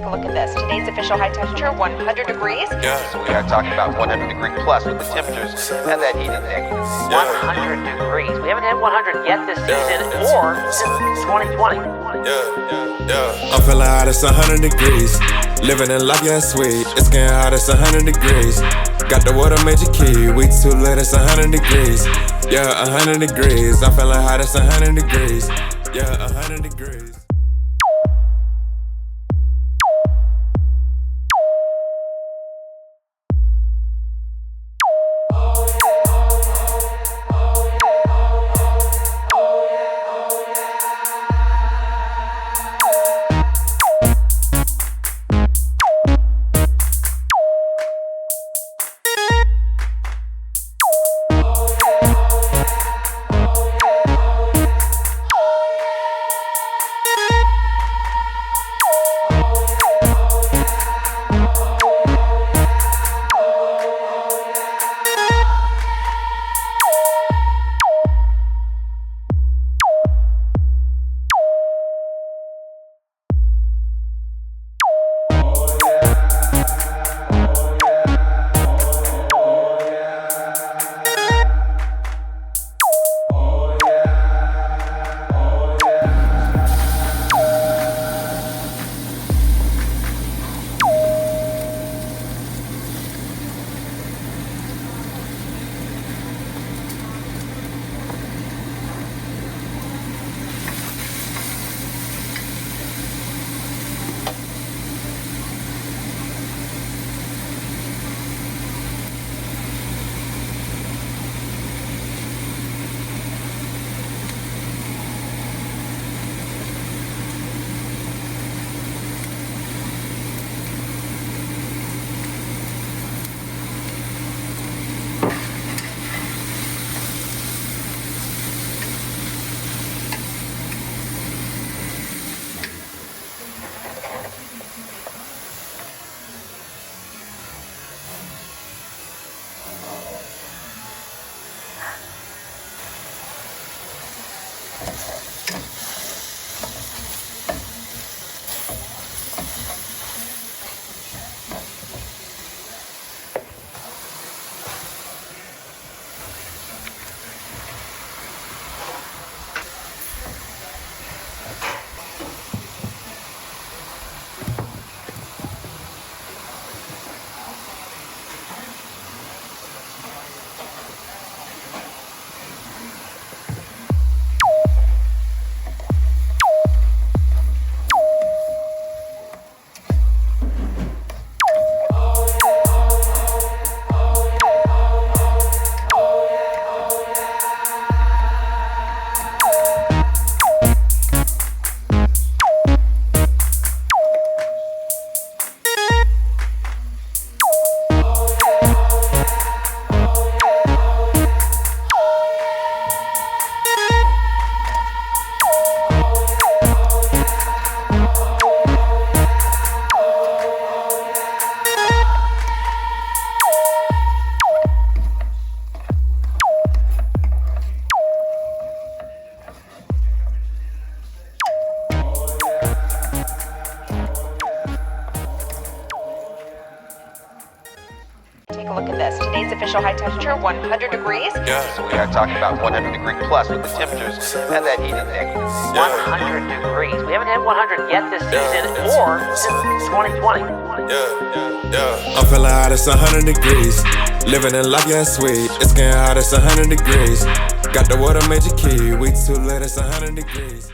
Take a look at this. Today's official high temperature, 100 degrees. Yeah, so we are talking about 100 degree plus with the temperatures and that heat index. 100 degrees. We haven't had 100 yet this season or since 2020. I'm feeling hot, it's 100 degrees. Living in life, yeah, sweet. It's getting hot, it's 100 degrees. Got the water major key, we too late, it's 100 degrees. Yeah, 100 degrees. I'm feeling hot, it's 100 degrees. Yeah, 100 degrees. Take a look at this. Today's official high temperature, 100 degrees. Yeah, so we are talking about 100 degree plus with the temperatures and that heat index. 100 degrees. We haven't had 100 yet this season or since 2020. I'm feeling hot, it's 100 degrees. Living in life, yeah, sweet. It's getting hot, it's 100 degrees. Got the water major key, we too late, it's 100 degrees.